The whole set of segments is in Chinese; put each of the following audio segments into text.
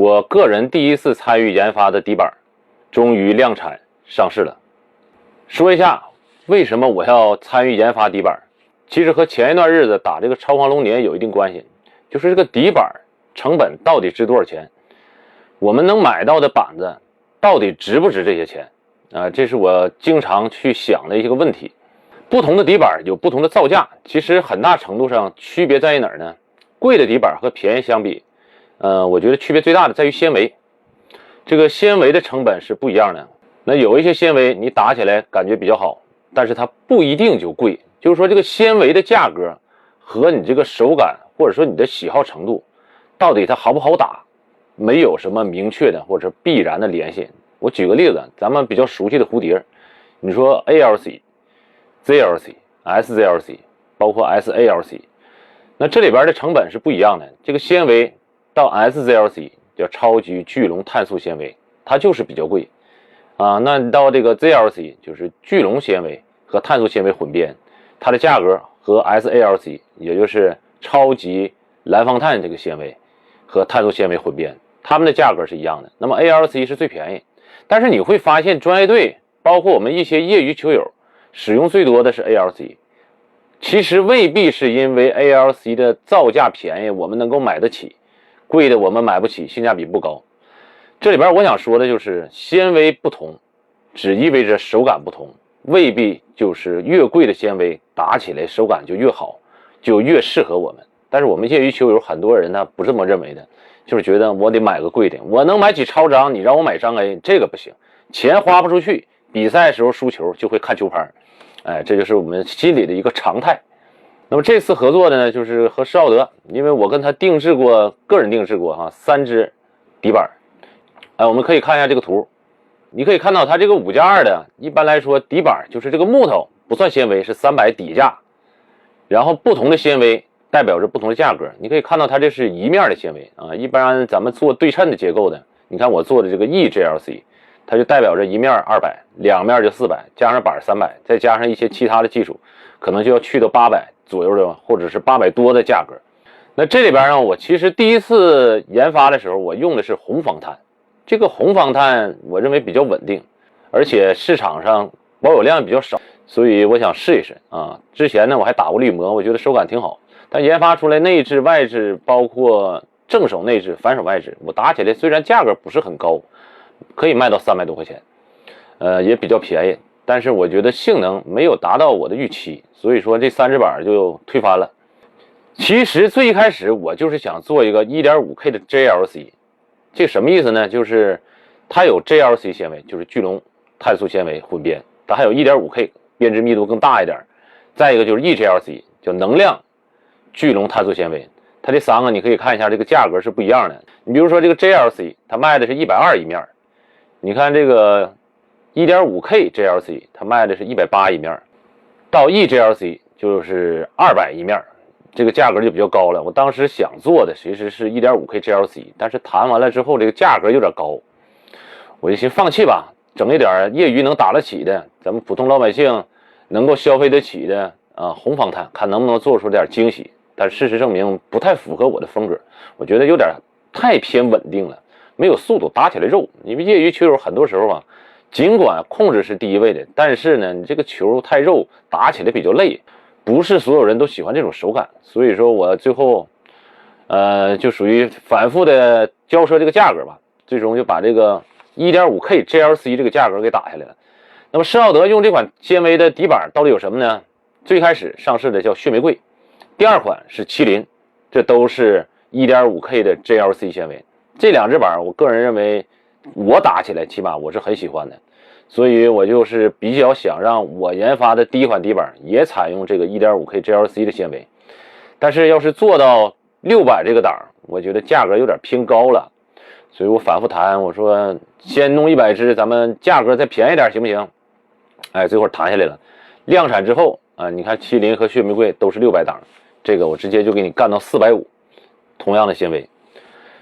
我个人第一次参与研发的底板终于量产上市了。说一下为什么我要参与研发底板，其实和前一段日子打这个超狂龙年有一定关系，就是这个底板成本到底值多少钱，我们能买到的板子到底值不值这些钱这是我经常去想的一个问题。不同的底板有不同的造价，其实很大程度上区别在于哪儿呢？贵的底板和便宜相比，我觉得区别最大的在于纤维。这个纤维的成本是不一样的。那有一些纤维你打起来感觉比较好，但是它不一定就贵。就是说这个纤维的价格和你这个手感或者说你的喜好程度，到底它好不好打，没有什么明确的或者必然的联系。我举个例子，咱们比较熟悉的蝴蝶，你说 ALC、ZLC、SZLC， 包括 SALC， 那这里边的成本是不一样的。这个纤维到 SZLC 叫超级聚龙碳素纤维，它就是比较贵那到这个 ZLC 就是聚龙纤维和碳素纤维混编，它的价格和 SALC 也就是超级蓝方碳这个纤维和碳素纤维混编，它们的价格是一样的。那么 ALC 是最便宜，但是你会发现专业队包括我们一些业余球友使用最多的是 ALC， 其实未必是因为 ALC 的造价便宜我们能够买得起，贵的我们买不起，性价比不高。这里边我想说的就是纤维不同只意味着手感不同，未必就是越贵的纤维打起来手感就越好，就越适合我们。但是我们业余球友很多人呢不这么认为的，就是觉得我得买个贵点，我能买起超张，你让我买张 A 这个不行，钱花不出去，比赛时候输球就会看球拍，这就是我们心里的一个常态。那么这次合作的呢，就是和施奥德，因为我跟他个人定制过3只底板。我们可以看一下这个图，你可以看到它这个5+2的，一般来说底板就是这个木头不算纤维是300底价，然后不同的纤维代表着不同的价格。你可以看到它这是一面的纤维一般咱们做对称的结构的，你看我做的这个 EGLC， 它就代表着一面200，两面就400，加上板300，再加上一些其他的技术，可能就要去到800左右的，或者是800多的价格。那这里边呢，我其实第一次研发的时候，我用的是红方碳。这个红方碳我认为比较稳定，而且市场上保有量比较少，所以我想试一试之前呢我还打过滤膜，我觉得手感挺好，但研发出来内置外置包括正手内置反手外置，我打起来虽然价格不是很高，可以卖到300多块钱也比较便宜，但是我觉得性能没有达到我的预期，所以说这3只板就推翻了。其实最一开始我就是想做一个 1.5K 的 JLC，这什么意思呢？就是它有 JLC 纤维，就是聚龙碳素纤维混编，它还有 1.5K 编织密度更大一点，再一个就是 EGLC 叫能量聚龙碳素纤维。它这3个你可以看一下这个价格是不一样的。你比如说这个 JLC 它卖的是120一面，你看这个 1.5K JLC 它卖的是180一面，到 EGLC 就是200一面，这个价格就比较高了。我当时想做的其实是 1.5K GLC， 但是谈完了之后这个价格有点高，我就寻放弃吧，整一点业余能打得起的，咱们普通老百姓能够消费得起的红方碳，看能不能做出点惊喜。但事实证明不太符合我的风格，我觉得有点太偏稳定了，没有速度，打起来肉。因为业余球友很多时候尽管控制是第一位的，但是呢你这个球太肉，打起来比较累，不是所有人都喜欢这种手感。所以说我最后就属于反复的交涉这个价格吧，最终就把这个 1.5K GLC 这个价格给打下来了。那么施奥德用这款纤维的底板到底有什么呢？最开始上市的叫血玫瑰，第2款是麒麟，这都是 1.5K 的 GLC 纤维。这2只板我个人认为我打起来起码我是很喜欢的，所以我就是比较想让我研发的第一款底板也采用这个 1.5K GLC 的纤维。但是要是做到600这个档，我觉得价格有点偏高了，所以我反复谈，我说先弄100只，咱们价格再便宜点行不行？最后谈下来了。量产之后你看麒麟和血玫瑰都是600档，这个我直接就给你干到450，同样的纤维，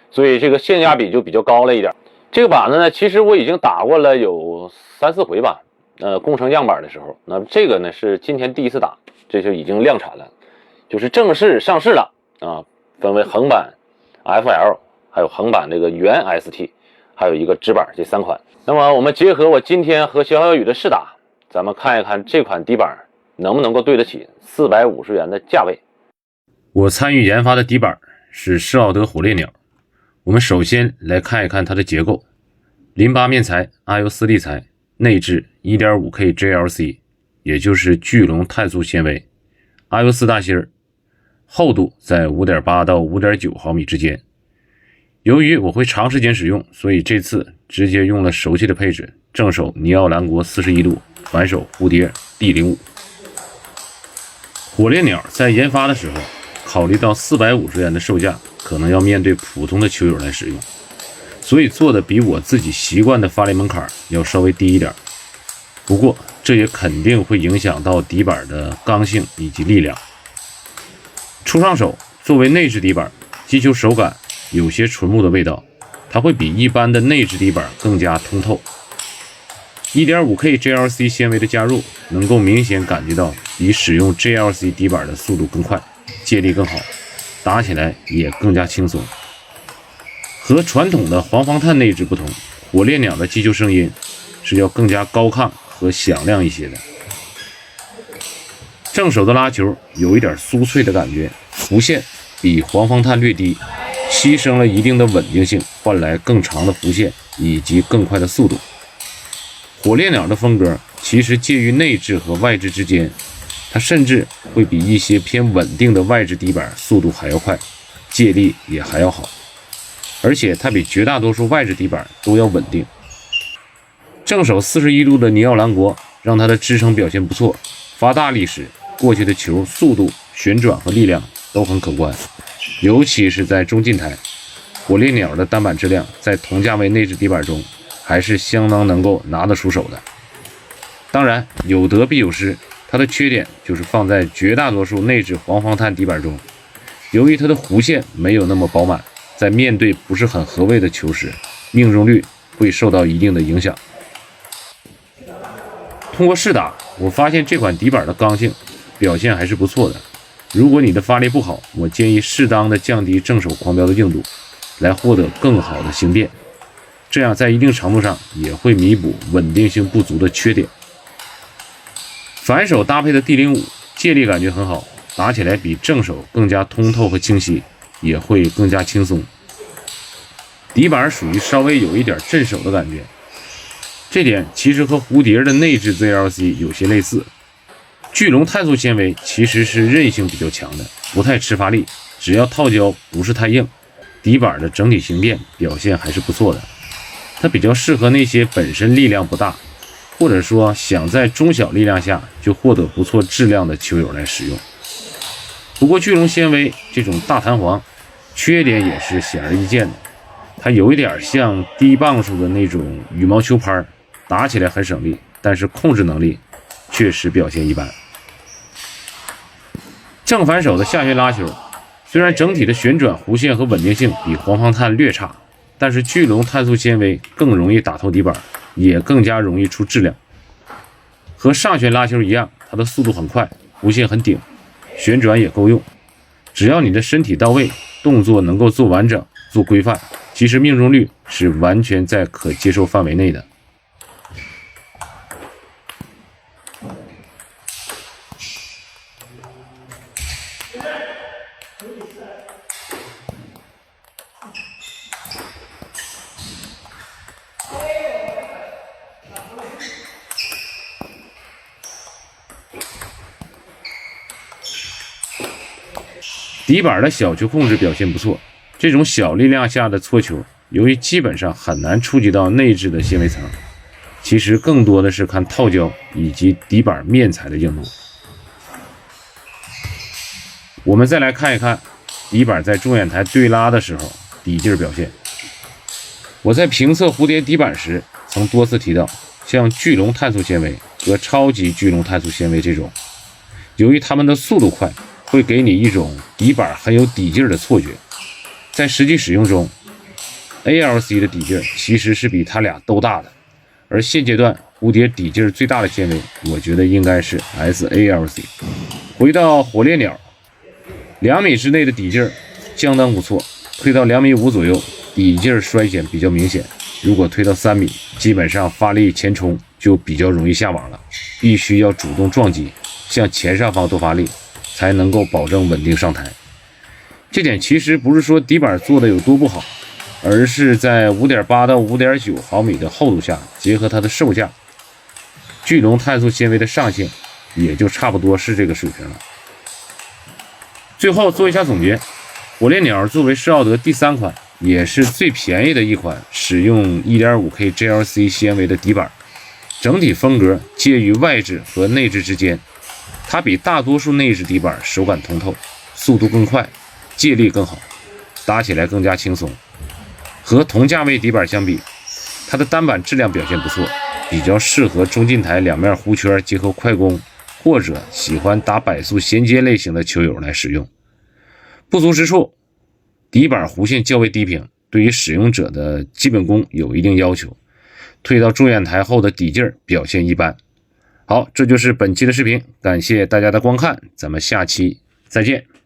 所以这个性价比就比较高了一点。这个板子呢，其实我已经打过了有3、4回吧，工程样板的时候，那这个呢是今天第一次打，这就已经量产了，就是正式上市了分为横板、FL 还有横版这个原 ST， 还有一个直板这3款。那么我们结合我今天和小小雨的试打，咱们看一看这款底板能不能够对得起450元的价位。我参与研发的底板是施奥德火烈鸟。我们首先来看一看它的结构，淋巴面材阿尤斯利材，内置 1.5K JLC， 也就是聚龙碳素纤维，阿尤斯大芯儿，厚度在 5.8 到 5.9 毫米之间。由于我会长时间使用，所以这次直接用了熟悉的配置，正手尼奥兰国41度，反手蝴蝶 D05。火烈鸟在研发的时候考虑到450元的售价可能要面对普通的球友来使用，所以做的比我自己习惯的发力门槛要稍微低一点。不过这也肯定会影响到底板的刚性以及力量。初上手作为内置底板，击球手感有些纯木的味道，它会比一般的内置底板更加通透。1.5K JLC 纤维的加入，能够明显感觉到比使用 JLC 底板的速度更快，借力更好，打起来也更加轻松。和传统的黄方碳内置不同，火烈鸟的击球声音是要更加高亢和响亮一些的。正手的拉球有一点酥脆的感觉，弧线比黄方碳略低，牺牲了一定的稳定性，换来更长的弧线以及更快的速度。火烈鸟的风格其实介于内置和外置之间，它甚至会比一些偏稳定的外置底板速度还要快，借力也还要好，而且它比绝大多数外置底板都要稳定。正手41度的尼奥兰国让它的支撑表现不错，发大力时过去的球速度、旋转和力量都很可观，尤其是在中近台，火烈鸟的单板质量在同价位内置底板中还是相当能够拿得出手的。当然有得必有失，它的缺点就是放在绝大多数内置黄方碳底板中，由于它的弧线没有那么饱满，在面对不是很合位的球时，命中率会受到一定的影响。通过试打，我发现这款底板的刚性表现还是不错的。如果你的发力不好，我建议适当的降低正手狂飙的硬度，来获得更好的形变，这样在一定程度上也会弥补稳定性不足的缺点。反手搭配的 D05 借力感觉很好，打起来比正手更加通透和清晰，也会更加轻松。底板属于稍微有一点震手的感觉，这点其实和蝴蝶的内置 ZLC 有些类似。聚龙碳素纤维其实是韧性比较强的，不太吃发力，只要套胶不是太硬，底板的整体形变表现还是不错的。它比较适合那些本身力量不大，或者说想在中小力量下就获得不错质量的球友来使用。不过聚龙纤维这种大弹簧缺点也是显而易见的，它有一点像低磅数的那种羽毛球拍，打起来很省力，但是控制能力确实表现一般。正反手的下旋拉球虽然整体的旋转弧线和稳定性比黄方碳略差，但是聚龙碳素纤维更容易打透底板，也更加容易出质量。和上旋拉球一样，它的速度很快，弧线很顶，旋转也够用。只要你的身体到位，动作能够做完整、做规范，其实命中率是完全在可接受范围内的。底板的小球控制表现不错，这种小力量下的搓球，由于基本上很难触及到内置的纤维层，其实更多的是看套胶以及底板面材的硬度。我们再来看一看底板在中远台对拉的时候底劲表现。我在评测蝴蝶底板时曾多次提到，像聚龙碳素纤维和超级聚龙碳素纤维这种，由于它们的速度快，会给你一种底板很有底劲的错觉。在实际使用中， ALC 的底劲其实是比它俩都大的，而现阶段蝴蝶底劲最大的纤维，我觉得应该是 SALC。 回到火烈鸟，2米之内的底劲相当不错，推到2.5米左右底劲衰减比较明显，如果推到3米，基本上发力前冲就比较容易下网了，必须要主动撞击，向前上方多发力，才能够保证稳定上台。这点其实不是说底板做的有多不好，而是在 5.8 到 5.9 毫米的厚度下，结合它的售价，聚龙碳素纤维的上限也就差不多是这个水平了。最后做一下总结，火烈鸟作为施奥德第3款，也是最便宜的一款使用 1.5K GLC 纤维的底板，整体风格介于外置和内置之间。它比大多数内置底板手感通透，速度更快，借力更好，打起来更加轻松。和同价位底板相比，它的单板质量表现不错，比较适合中近台两面弧圈结合快攻，或者喜欢打摆速衔接类型的球友来使用。不足之处，底板弧线较为低平，对于使用者的基本功有一定要求，推到中远台后的底劲表现一般。好，这就是本期的视频，感谢大家的观看，咱们下期再见。